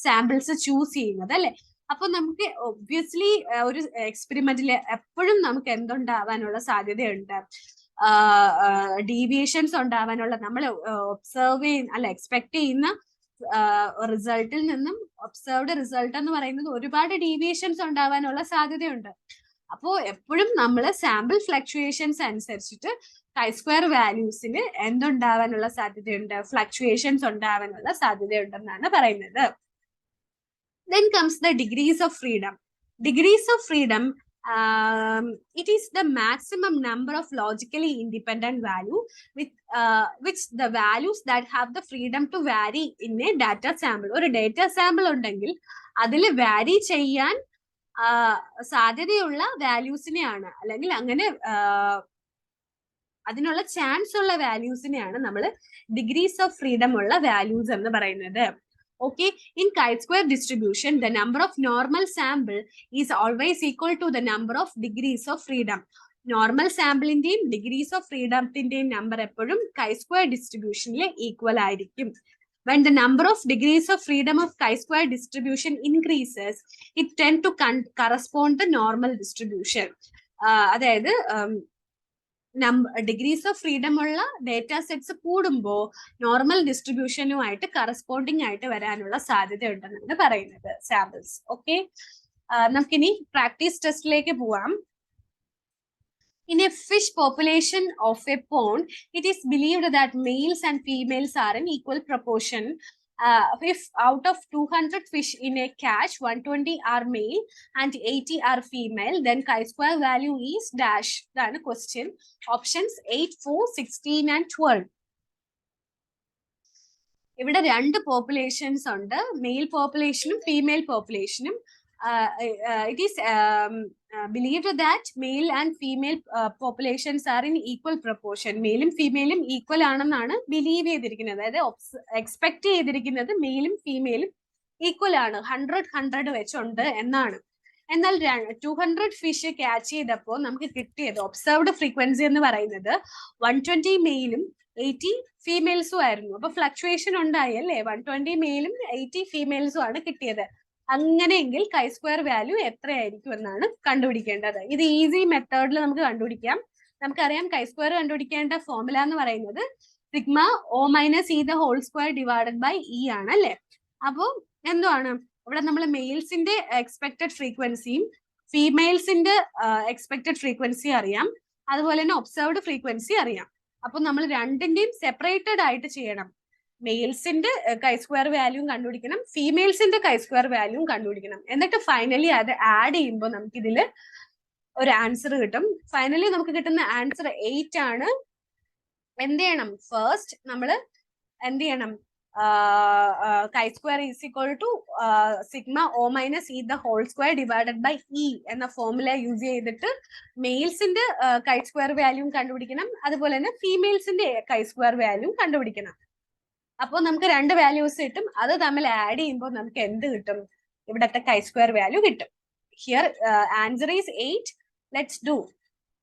Speaker 1: സാമ്പിൾസ് ചൂസ് ചെയ്യുന്നത് അല്ലെ. അപ്പൊ നമുക്ക് ഒബ്വിയസ്ലി ഒരു എക്സ്പെരിമെന്റിൽ എപ്പോഴും നമുക്ക് എന്തുണ്ടാവാനുള്ള സാധ്യതയുണ്ട്? ഡീവിയേഷൻസ് ഉണ്ടാവാനുള്ള, നമ്മൾ ഒബ്സർവ് ചെയ്യുന്ന അല്ല എക്സ്പെക്ട് ചെയ്യുന്ന റിസൾട്ടിൽ നിന്നും ഒബ്സർവ്ഡ് റിസൾട്ട് എന്ന് പറയുന്നത് ഒരുപാട് ഡീവിയേഷൻസ് ഉണ്ടാവാനുള്ള സാധ്യതയുണ്ട്. അപ്പോൾ എപ്പോഴും നമ്മൾ സാമ്പിൾ ഫ്ലക്ച്വേഷൻസ് അനുസരിച്ചിട്ട് chi-square വാല്യൂസിൽ എന്തുണ്ടാവാനുള്ള സാധ്യതയുണ്ട്, ഫ്ലക്ച്വേഷൻസ് ഉണ്ടാവാനുള്ള സാധ്യതയുണ്ടെന്നാണ് പറയുന്നത്. Then comes the degrees of freedom. Degrees of freedom, it is the maximum number of logically independent value with which the values that have the freedom to vary in a data sample. ഒരു data sample ഉണ്ടെങ്കിൽ അതിൽ vary ചെയ്യാൻ സാധ്യതയുള്ള വാല്യൂസിനെയാണ്, അല്ലെങ്കിൽ അങ്ങനെ അതിനുള്ള chance ഉള്ള വാല്യൂസിനെയാണ് നമ്മൾ ഡിഗ്രീസ് ഓഫ് ഫ്രീഡം ഉള്ള വാല്യൂസ് എന്ന് പറയുന്നത്. Okay, in chi-square distribution, the number of normal sample is always equal to the number of degrees of freedom. Normal sample ഇന്റെയും degrees of freedom ഇന്റെയും number എപ്പോഴും chi-square distributionലെ equal ആയിരിക്കും. When the number of degrees of freedom of chi-square distribution increases, it tend to correspond to normal distribution. അതായത് degrees of freedom ഉള്ള data sets കൂടുമ്പോൾ normal ഡിസ്ട്രിബ്യൂഷനുമായിട്ട് corresponding ആയിട്ട് വരാനുള്ള സാധ്യത ഉണ്ടെന്നാണ് പറയുന്നത് സാമ്പിൾസ്. ഓക്കെ, നമുക്കിനി പ്രാക്ടീസ് ടെസ്റ്റിലേക്ക് പോവാം. In a fish population of a pond, it is believed that males and females are in equal proportion. If out of 200 fish in a catch, 120 are male and 80 are female, then chi-square value is dash. That's the question. Options 8, 4, 16 and 12. ഇവിടെ രണ്ട് populations ഉണ്ട്, male പോപ്പുലേഷനും female പോപ്പുലേഷനും. It is believed that male and female populations are in equal proportion. മെയിലും ഫീമെയിലും equal ആണെന്നാണ് believe ചെയ്തിരിക്കുന്നത്, അതായത് expect ചെയ്തിരിക്കുന്നത് മെയിലും ഫീമെയിലും ഈക്വൽ ആണ്, 100 വെച്ചുണ്ട് എന്നാണ്. എന്നാൽ 200 ഫിഷ് ക്യാച്ച് ചെയ്തപ്പോൾ നമുക്ക് കിട്ടിയത് ഒബ്സർവ്ഡ് ഫ്രീക്വൻസി എന്ന് പറയുന്നത് 120 മെയിലും 80 ഫീമെയിൽസും ആയിരുന്നു. അപ്പൊ ഫ്ലക്ച്വേഷൻ ഉണ്ടായി അല്ലേ, 120 മെയിലും 80 ഫീമെയിൽസും ആണ് കിട്ടിയത്. അങ്ങനെയെങ്കിൽ chi-square വാല്യൂ എത്രയായിരിക്കും എന്നാണ് കണ്ടുപിടിക്കേണ്ടത്. ഇത് ഈസി മെത്തേഡിൽ നമുക്ക് കണ്ടുപിടിക്കാം. നമുക്കറിയാം chi-square കണ്ടുപിടിക്കേണ്ട ഫോർമുല എന്ന് പറയുന്നത് sigma O - E the whole square divided by E ആണ് അല്ലേ. അപ്പൊ എന്താണ് ഇവിടെ നമ്മൾ മെയിൽസിന്റെ എക്സ്പെക്ടഡ് ഫ്രീക്വൻസിയും ഫീമെയിൽസിന്റെ എക്സ്പെക്ടഡ് ഫ്രീക്വൻസി അറിയാം, അതുപോലെ തന്നെ ഒബ്സർവ്ഡ് ഫ്രീക്വൻസി അറിയാം. അപ്പൊ നമ്മൾ രണ്ടിന്റെയും സെപ്പറേറ്റഡ് ആയിട്ട് ചെയ്യണം. മെയിൽസിന്റെ chi-square വാല്യൂ കണ്ടുപിടിക്കണം, ഫീമെയിൽസിന്റെ chi-square വാല്യൂ കണ്ടുപിടിക്കണം. എന്നിട്ട് ഫൈനലി അത് ആഡ് ചെയ്യുമ്പോൾ നമുക്ക് ഇതില് ഒരു ആൻസർ കിട്ടും. ഫൈനലി നമുക്ക് കിട്ടുന്ന ആൻസർ 8 ആണ്. എന്ത് ചെയ്യണം, ഫസ്റ്റ് നമ്മൾ എന്ത് ചെയ്യണം, chi-square is equal to sigma O - E the whole square divided by E എന്ന ഫോർമുല യൂസ് ചെയ്തിട്ട് മെയിൽസിന്റെ chi-square വാല്യൂ കണ്ടുപിടിക്കണം, അതുപോലെ തന്നെ ഫീമെയിൽസിന്റെ chi-square വാല്യൂ കണ്ടുപിടിക്കണം. അപ്പോൾ നമുക്ക് രണ്ട് വാല്യൂസ് കിട്ടും, അത് തമ്മിൽ ആഡ് ചെയ്യുമ്പോൾ നമുക്ക് എന്ത് കിട്ടും, ഇവിടത്തെ chi-square വാല്യൂ കിട്ടും. Here answer is 8. Let's do.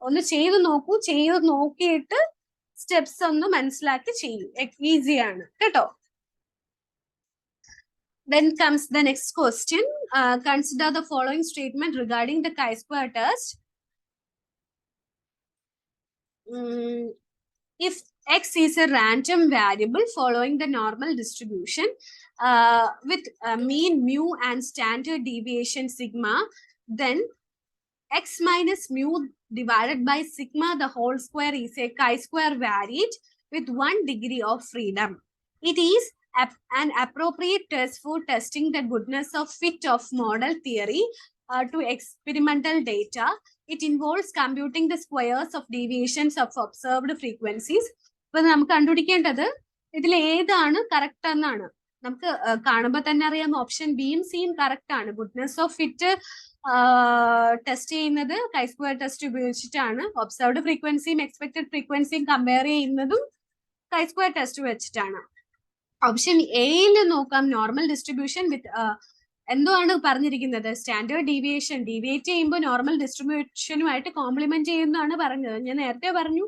Speaker 1: ഒന്ന് ചെയ്ത് നോക്കൂ, ചെയ്ത് നോക്കിയിട്ട് സ്റ്റെപ്സ് ഒന്ന് മനസ്സിലാക്കി ചെയ്യൂ, ഈസിയാണ് കേട്ടോ. Then comes the next question. Consider the following statement regarding the chi-square test. If X is a random variable following the normal distribution with mean mu and standard deviation sigma, then X minus mu divided by sigma the whole square is a chi-square variant with 1 degree of freedom. It is an appropriate test for testing the goodness of fit of model theory to experimental data. It involves computing the squares of deviations of observed frequencies. ഇപ്പൊ നമുക്ക് കണ്ടുപിടിക്കേണ്ടത് ഇതിൽ ഏതാണ് correct എന്നാണ്. നമുക്ക് കാണുമ്പോൾ തന്നെ അറിയാം ഓപ്ഷൻ ബിയും സിയും കറക്റ്റ് ആണ്. ഗുഡ്നെസ് ഓഫ് ഫിറ്റ് ടെസ്റ്റ് ചെയ്യുന്നത് chi-square ടെസ്റ്റ് ഉപയോഗിച്ചിട്ടാണ്. ഒബ്സർവ്ഡ് ഫ്രീക്വൻസിയും എക്സ്പെക്ടഡ് ഫ്രീക്വൻസിയും കമ്പയർ ചെയ്യുന്നതും chi-square ടെസ്റ്റ് വെച്ചിട്ടാണ്. ഓപ്ഷൻ എയിൽ നോക്കാം, നോർമൽ ഡിസ്ട്രിബ്യൂഷൻ വിത്ത് എന്താണ് പറഞ്ഞിരിക്കുന്നത്, സ്റ്റാൻഡേർഡ് ഡീവിയേഷൻ ഡീവിയേറ്റ് ചെയ്യുമ്പോൾ നോർമൽ ഡിസ്ട്രിബ്യൂഷനുമായിട്ട് കോംപ്ലിമെന്റ് ചെയ്യുന്നതാണ് പറഞ്ഞത്. ഞാൻ നേരത്തെ പറഞ്ഞു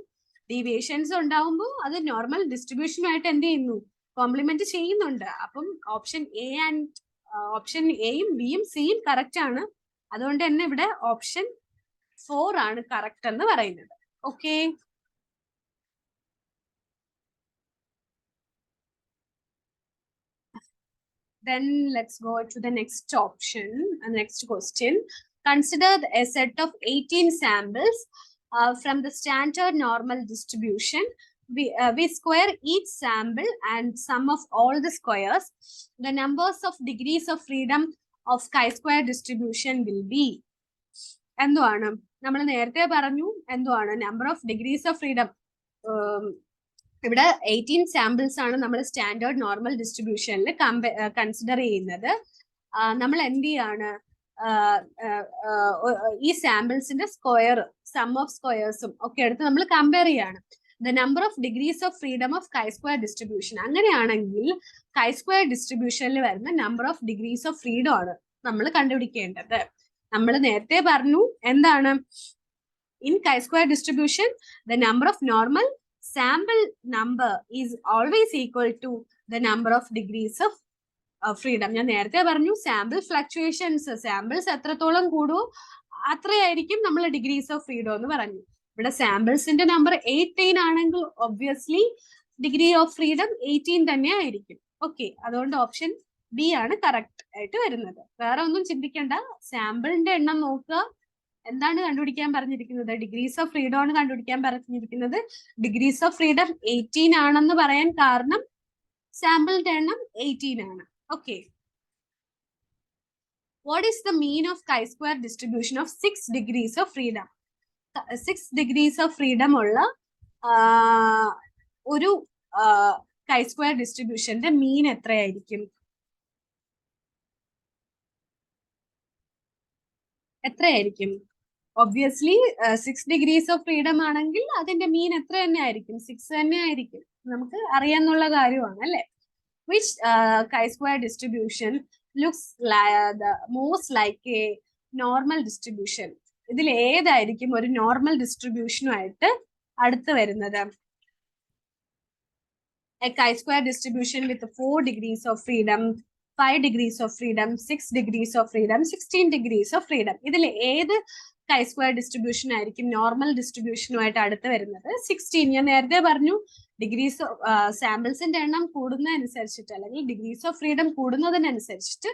Speaker 1: ഡീവിയേഷൻസ് ഉണ്ടാവുമ്പോൾ അത് നോർമൽ ഡിസ്ട്രിബ്യൂഷനുമായിട്ട് എന്ത് ചെയ്യുന്നു, കോംപ്ലിമെന്റ് ചെയ്യുന്നുണ്ട്. അപ്പം ഓപ്ഷൻ എയും ബിയും സിയും കറക്റ്റ് ആണ്. അതുകൊണ്ട് തന്നെ ഇവിടെ ഓപ്ഷൻ 4 ആണ് കറക്റ്റ് എന്ന് പറയുന്നത്. Okay, Then let's go to the next option, next question. Consider a set of 18 samples from the standard normal distribution. We square each sample and sum of all the squares. The numbers of degrees of freedom of chi-square distribution will be. എന്തുവാണ് നമ്മൾ നേരത്തെ പറഞ്ഞു എന്തുവാണ് number of degrees of freedom. ഇവിടെ 18 samples ആണ് നമ്മൾ standard normal ഡിസ്ട്രിബ്യൂഷനിൽ consider ചെയ്യുന്നത്. നമ്മൾ എന്ത് ചെയ്യാണ്, ഈ സാമ്പിൾസിന്റെ സ്ക്വയർ, സം ഓഫ് സ്ക്വയേഴ്സും ഒക്കെ എടുത്ത് നമ്മൾ കമ്പയർ ചെയ്യാണ്. The number of degrees of freedom of chi-square distribution. അങ്ങനെയാണെങ്കിൽ chi-square ഡിസ്ട്രിബ്യൂഷനിൽ വരുന്ന number of degrees of freedom ആണ് നമ്മൾ കണ്ടുപിടിക്കേണ്ടത്. നമ്മൾ നേരത്തെ പറഞ്ഞു എന്താണ്, in chi-square distribution the number of normal sample number is always equal to the number of degrees of freedom. ഞാൻ നേരത്തെ പറഞ്ഞു സാമ്പിൾ ഫ്ലക്ച്വേഷൻസ്, സാമ്പിൾസ് എത്രത്തോളം കൂടുമോ അത്രയായിരിക്കും നമ്മൾ ഡിഗ്രീസ് ഓഫ് ഫ്രീഡം എന്ന് പറഞ്ഞു. ഇവിടെ സാമ്പിൾസിന്റെ നമ്പർ 18 ആണെങ്കിൽ ഒബ്വിയസ്ലി ഡിഗ്രി ഓഫ് ഫ്രീഡം 18 തന്നെ ആയിരിക്കും. ഓക്കെ, അതുകൊണ്ട് ഓപ്ഷൻ ബി ആണ് കറക്റ്റ് ആയിട്ട് വരുന്നത്. വേറെ ഒന്നും ചിന്തിക്കേണ്ട, സാമ്പിളിന്റെ എണ്ണം നോക്കുക. എന്താണ് കണ്ടുപിടിക്കാൻ പറഞ്ഞിരിക്കുന്നത്? ഡിഗ്രീസ് ഓഫ് ഫ്രീഡം ആണ് കണ്ടുപിടിക്കാൻ പറഞ്ഞിരിക്കുന്നത്. ഡിഗ്രീസ് ഓഫ് ഫ്രീഡം 18 ആണെന്ന് പറയാൻ കാരണം സാമ്പിളിന്റെ എണ്ണം 18 ആണ്. Okay, what is the mean of chi-square distribution of 6 degrees of freedom? 6 degrees of freedom ഉള്ള ഒരു chi-square distributionന്റെ മീൻ എത്രയായിരിക്കും? എത്രയായിരിക്കും? ഒബ്വിയസ്ലി 6 ഡിഗ്രീസ് ഓഫ് ഫ്രീഡം ആണെങ്കിൽ അതിന്റെ മീൻ എത്ര തന്നെ ആയിരിക്കും? 6 തന്നെ ആയിരിക്കും. നമുക്ക് അറിയാന്നുള്ള കാര്യമാണ് അല്ലെ. Which chi-square distribution looks the most like a normal distribution? ഇതിൽ ഏതായിരിക്കും ഒരു നോർമൽ ഡിസ്ട്രിബ്യൂഷനുമായിട്ട് അടുത്ത് വരുന്നത്? A chi-square distribution with 4 degrees of freedom, 5 degrees of freedom, 6 degrees of freedom, 16 degrees of freedom. ഇതിൽ ഏത് chi-square distribution ആയിരിക്കും നോർമൽ ഡിസ്ട്രിബ്യൂഷനുമായിട്ട് അടുത്ത് വരുന്നത്? 16. ഞാൻ നേരത്തെ പറഞ്ഞു ഡിഗ്രീസ് സാമ്പിൾസിന്റെ എണ്ണം കൂടുന്നതനുസരിച്ചിട്ട് അല്ലെങ്കിൽ ഡിഗ്രീസ് ഓഫ് ഫ്രീഡം കൂടുന്നതിനനുസരിച്ചിട്ട്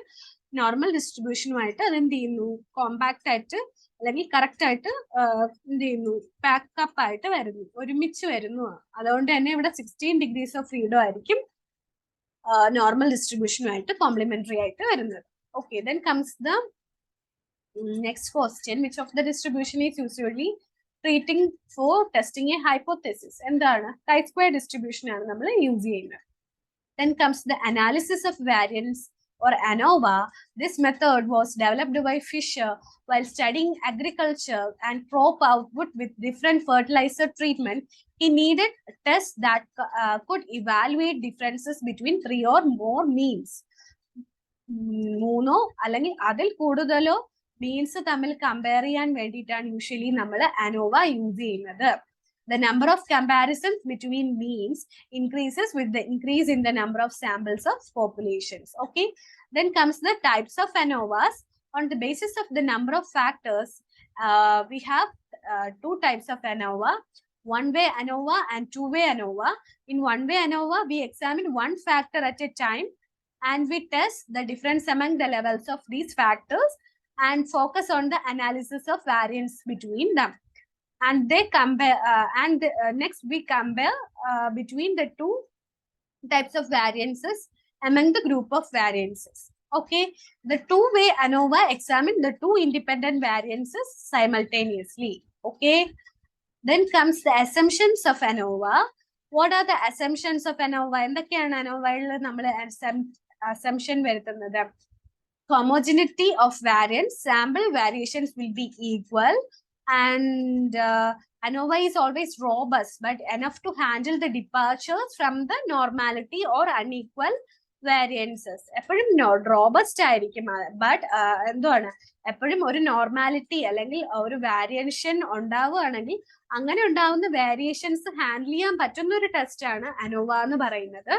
Speaker 1: നോർമൽ ഡിസ്ട്രിബ്യൂഷനുമായിട്ട് അതെന്ത് ചെയ്യുന്നു, കോമ്പാക്ട് ആയിട്ട് അല്ലെങ്കിൽ കറക്റ്റ് ആയിട്ട് എന്ത് ചെയ്യുന്നു, പാക്കപ്പ് ആയിട്ട് വരുന്നു, ഒരുമിച്ച് വരുന്നു. അതുകൊണ്ട് തന്നെ ഇവിടെ 16 ഡിഗ്രീസ് ഓഫ് ഫ്രീഡം ആയിരിക്കും നോർമൽ ഡിസ്ട്രിബ്യൂഷനുമായിട്ട് കോംപ്ലിമെന്ററി ആയിട്ട് വരുന്നത്. Okay, then comes the next question. Which of the distribution is usually treating for testing a hypothesis? എന്താണ്? chi-square distribution ആണ് നമ്മൾ യൂസ് ചെയ്യുന്നത്. Then comes the analysis of variance or ANOVA. This method was developed by Fisher while studying agriculture and crop output with different fertilizer treatment. He needed tests that could evaluate differences between 3 or more means. മൂന്നോ അല്ലെങ്കിൽ അതിൽ കൂടുതലോ means തമ്മിൽ compare ചെയ്യാൻ വേണ്ടിയിട്ടാണ് usually നമ്മൾ ANOVA use ചെയ്യുന്നത്. The number of comparisons between means increases with the increase in the number of samples of populations. Okay, then comes the types of ANOVAs. On the basis of the number of factors, we have 2 types of ANOVA: one-way ANOVA and two-way ANOVA. In one-way ANOVA, we examine one factor at a time and we test the difference among the levels of these factors and focus on the analysis of variance between them. And they compare next we compare between the 2 types of variances among the group of variances. Okay, the two-way ANOVA examine the 2 independent variances simultaneously. Okay, then comes the assumptions of ANOVA. What are the assumptions of ANOVA? എന്തൊക്കെയാണ് ANOVAയിൽ നമ്മൾ assumption വരുത്തുന്നത്? Homogeneity of variance, sample variations will be equal, and ANOVA is always robust but enough to handle the departures from the normality or unequal variances. എപ്പോഴും robust ആയിരിക്കും, but എന്താണ് എപ്പോഴും ഒരു normality അല്ലെങ്കിൽ ഒരു വേരിയേഷൻ ഉണ്ടാവുകയാണെങ്കിൽ അങ്ങനെ ഉണ്ടാവുന്ന വേരിയേഷൻസ് ഹാൻഡിൽ ചെയ്യാൻ പറ്റുന്ന ഒരു ടെസ്റ്റ് ആണ് ANOVA എന്ന് പറയുന്നത്.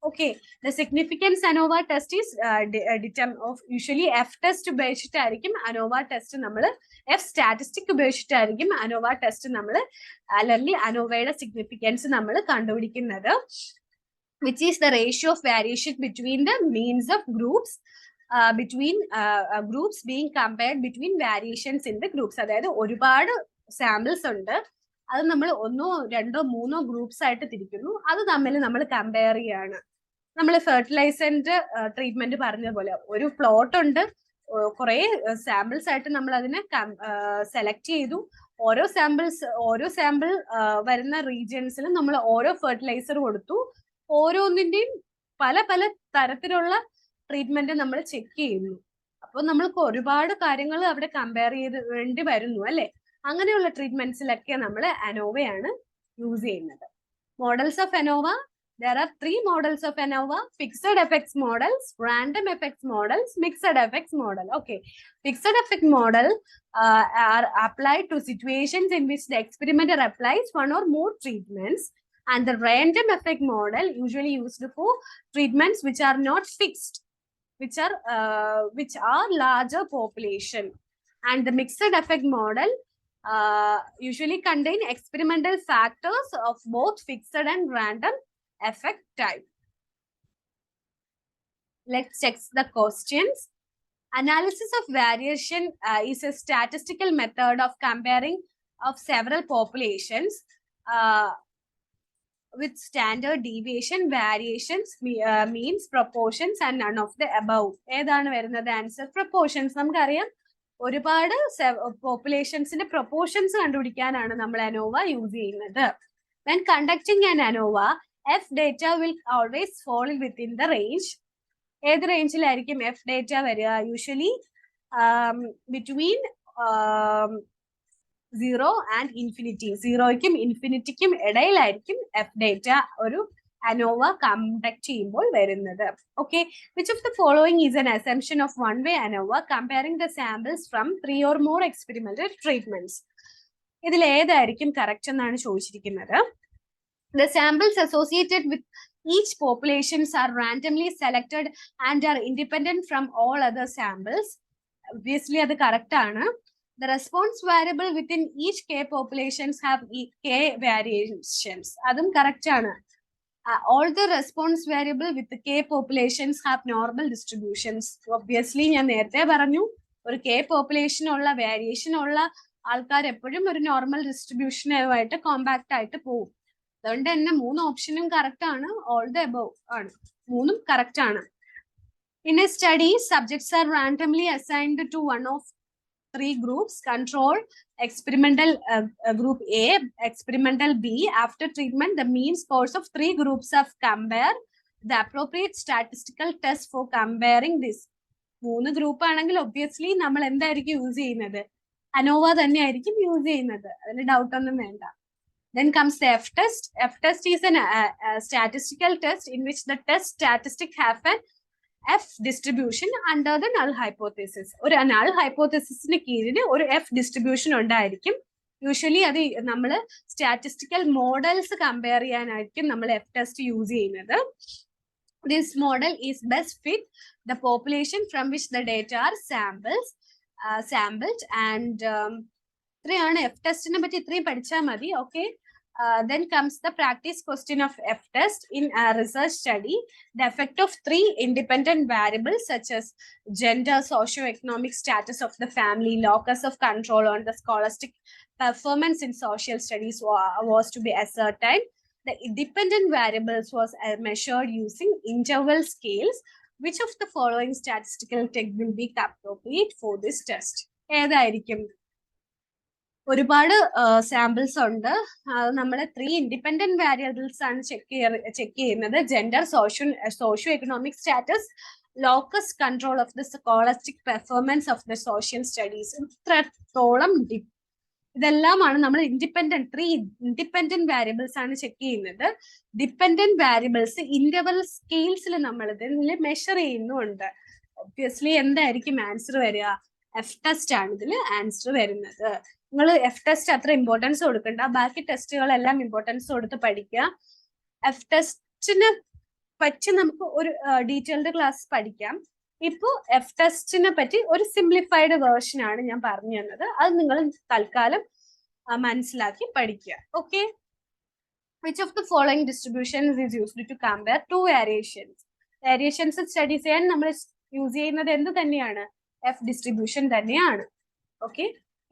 Speaker 1: Okay, the significance ANOVA test is usually F test ഉപയോഗിച്ചിട്ടായിരിക്കും ANOVA test നമ്മൾ, F statistic ഉപയോഗിച്ചിട്ടായിരിക്കും ANOVA test നമ്മൾ അല്ലെങ്കിൽ ANOVAയുടെ സിഗ്നിഫിക്കൻസ് നമ്മൾ കണ്ടുപിടിക്കുന്നത്. which is the ratio of variation between the means of groups, between groups being compared between variations in the groups. അതായത് ഒരുപാട് samples ഉണ്ട്, അത് നമ്മൾ 1, 2, 3 ഗ്രൂപ്പ്സ് ആയിട്ട് തിരിക്കുന്നു, അത് തമ്മിൽ നമ്മൾ കമ്പയർ ചെയ്യാണ്. നമ്മൾ ഫെർട്ടിലൈസറിന്റെ ട്രീറ്റ്മെന്റ് പറഞ്ഞ പോലെ ഒരു പ്ലോട്ട് ഉണ്ട്, കുറെ സാമ്പിൾസ് ആയിട്ട് നമ്മൾ അതിനെ സെലക്ട് ചെയ്തു, ഓരോ സാമ്പിൾ വരുന്ന റീജിയൻസിലും നമ്മൾ ഓരോ ഫെർട്ടിലൈസർ കൊടുത്തു, ഓരോന്നിന്റെയും പല പല തരത്തിലുള്ള ട്രീറ്റ്മെന്റ് നമ്മൾ ചെക്ക് ചെയ്യുന്നു. അപ്പോൾ നമ്മൾക്ക് ഒരുപാട് കാര്യങ്ങൾ അവിടെ കമ്പയർ ചെയ്ത് വേണ്ടി വരുന്നു അല്ലെ. അങ്ങനെയുള്ള ട്രീറ്റ്മെന്റ്സിലൊക്കെ നമ്മൾ അനോവയാണ് യൂസ് ചെയ്യുന്നത്. Models of ANOVA, there are 3 models of ANOVA: fixed effects models, random effects models, mixed effects model. Okay, fixed effect model are applied to situations in which the experimenter applies one or more treatments, and the random effect model usually used for treatments which are not fixed, which are larger population, and the mixed effect model usually contain experimental factors of both fixed and random effect type. Let's check the questions. Analysis of variation is a statistical method of comparing of several populations with standard deviation, variations, means, proportions, and none of the above. ഏതാണ് വരുന്നത് answer? Proportions. നമുക്കറിയാം ഒരുപാട് പോപ്പുലേഷൻസിന്റെ proportions കണ്ടുപിടിക്കാനാണ് നമ്മൾ ANOVA use ചെയ്യുന്നത്. When conducting an ANOVA, F data will always fall within the range. ഏത് റേഞ്ചിലായിരിക്കും F data വരിക? Usually between 0 and infinity. 0ക്കും ഇൻഫിനിറ്റിക്കും ഇടയിലായിരിക്കും എഫ് ഡേറ്റ ഒരു അനോവ കണ്ടക്ട് ചെയ്യുമ്പോൾ വരുന്നത്. Okay, which of the following is an assumption of one-way ANOVA comparing the samples from 3 or more experimental treatments? ഇതിൽ ഏതായിരിക്കും കറക്റ്റ് എന്നാണ് ചോദിച്ചിരിക്കുന്നത്. The samples associated with each populations are randomly selected and are independent from all other samples. Obviously, അത് correct ആണ്. The response variable within each K populations have K variations. അതും correct ആണ്. All the response variable with the K populations have normal distributions. Obviously, ഞാൻ നേരത്തെ പറഞ്ഞു ഒരു K population ഉള്ള variation ഉള്ള ആൾക്കാർ എപ്പോഴും ഒരു നോർമൽ ഡിസ്ട്രിബ്യൂഷനുമായിട്ട് കോമ്പാക്ട് ആയിട്ട് പോകും. അതുകൊണ്ട് തന്നെ 3 ഓപ്ഷനും കറക്റ്റ് ആണ്. ഓൾ ദ എബവ് ആണ്, 3ഉം കറക്റ്റ് ആണ്. In a study, subjects are randomly assigned to one of 3 groups: control, experimental group A, experimental B. After treatment, the mean scores of 3 groups have compare the appropriate statistical test for comparing this. 3 group ആണെങ്കിൽ obviously നമ്മൾ എന്തായിരിക്കും use ചെയ്യുന്നത്? ANOVA തന്നെ ആയിരിക്കും use ചെയ്യുന്നത്, അതിന് doubt ഒന്നും വേണ്ട. Then comes the F test. F test is a statistical test in which the test statistic have an F distribution under the null hypothesis. ഒരു null hypothesisന് കീഴിൽ ഒരു F distribution ഉണ്ടായിരിക്കും. യൂഷ്വലി അത് നമ്മൾ സ്റ്റാറ്റിസ്റ്റിക്കൽ മോഡൽസ് കമ്പയർ ചെയ്യാനായിരിക്കും നമ്മൾ F test use ചെയ്യുന്നത്. This model is best fit the population from which the data are sampled and ഇത്രയാണ് F ടെസ്റ്റിനെ പറ്റി, ഇത്രയും പഠിച്ചാൽ മതി. Okay, then comes the practice question of F test. In a research study, the effect of 3 independent variables such as gender, socio-economic status of the family, locus of control on the scholastic performance in social studies was to be ascertained. The independent variables was measured using interval scales. Which of the following statistical technique will be appropriate for this test? ഏതായിരിക്കും? ഒരുപാട് samples ഉണ്ട്, നമ്മൾ 3 independent variables ആണ് check ചെയ്യുന്നത്: gender, socio economic status, locus control of the scholastic performance of the social studies. ഇത്രത്തോളം ഇതെല്ലാമാണ് നമ്മൾ 3 independent variables ആണ് ചെക്ക് ചെയ്യുന്നത്. ഡിപെൻഡന്റ് വേരിയബിൾസ് ഇന്റർവൽ സ്കെയിൽസിൽ നമ്മൾ ഇതിൽ മെഷർ ചെയ്യുന്നുണ്ട്. ഒബ്വിയസ്ലി എന്തായിരിക്കും ആൻസർ വരിക? എഫ് ടെസ്റ്റ് ആണ് ഇതിൽ ആൻസർ വരുന്നത്. നിങ്ങൾ എഫ് ടെസ്റ്റ് അത്ര ഇമ്പോർട്ടൻസ് കൊടുക്കണ്ട, ബാക്കി ടെസ്റ്റുകളെല്ലാം ഇമ്പോർട്ടൻസ് കൊടുത്ത് പഠിക്കുക. എഫ് ടെസ്റ്റിനെ പറ്റി നമുക്ക് ഒരു ഡീറ്റെയിൽഡ് ക്ലാസ് പഠിക്കാം. ഇപ്പോൾ എഫ് ടെസ്റ്റിനെ പറ്റി ഒരു സിംപ്ലിഫൈഡ് വേർഷൻ ആണ് ഞാൻ പറഞ്ഞു തന്നത്, അത് നിങ്ങൾ തൽക്കാലം മനസ്സിലാക്കി പഠിക്കുക. Okay. Which of the following distributions is used to compare two variations? Variations studies ചെയ്യാൻ നമ്മൾ യൂസ് ചെയ്യുന്നത് എന്ത് തന്നെയാണ്? എഫ് ഡിസ്ട്രിബ്യൂഷൻ തന്നെയാണ്. ഓക്കെ,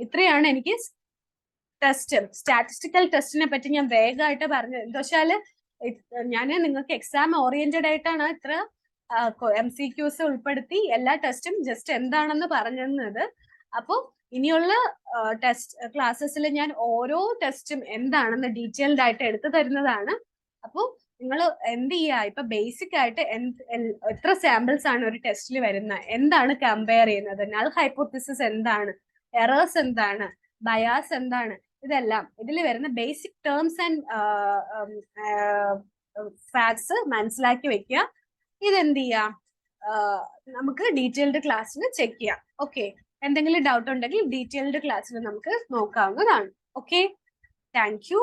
Speaker 1: ഇത്രയാണ് എനിക്ക് ടെസ്റ്റ്, സ്റ്റാറ്റിസ്റ്റിക്കൽ ടെസ്റ്റിനെ പറ്റി ഞാൻ വേഗമായിട്ട് പറഞ്ഞത്. എന്താ വെച്ചാല് ഞാൻ നിങ്ങൾക്ക് എക്സാം ഓറിയന്റഡ് ആയിട്ടാണ് ഇത്ര MCQs ഉൾപ്പെടുത്തി എല്ലാ ടെസ്റ്റും ജസ്റ്റ് എന്താണെന്ന് പറഞ്ഞത്. അപ്പോൾ ഇനിയുള്ള ടെസ്റ്റ് ക്ലാസ്സസിൽ ഞാൻ ഓരോ ടെസ്റ്റും എന്താണെന്ന് ഡീറ്റെയിൽഡ് ആയിട്ട് എടുത്തു തരുന്നതാണ്. അപ്പോൾ നിങ്ങൾ എന്ത് ചെയ്യുക, ഇപ്പൊ ബേസിക് ആയിട്ട് എത്ര സാമ്പിൾസ് ആണ് ഒരു ടെസ്റ്റിൽ വരുന്നത്, എന്താണ് കമ്പയർ ചെയ്യുന്നത്, നൾ ഹൈപ്പോത്തിസിസ് എന്താണ്, എറേഴ്സ് എന്താണ്, ബയാസ് എന്താണ്, ഇതെല്ലാം ഇതിൽ വരുന്ന ബേസിക് ടേംസ് ആൻഡ് ഫാക്ട്സ് മനസ്സിലാക്കി വെക്കുക. ഇതെന്ത് ചെയ്യാം, നമുക്ക് ഡീറ്റെയിൽഡ് ക്ലാസ്സിൽ ചെക്ക് ചെയ്യാം. ഓക്കെ, എന്തെങ്കിലും ഡൗട്ട് ഉണ്ടെങ്കിൽ ഡീറ്റെയിൽഡ് ക്ലാസ്സിൽ നമുക്ക് നോക്കാവുന്നതാണ്. Okay, thank you.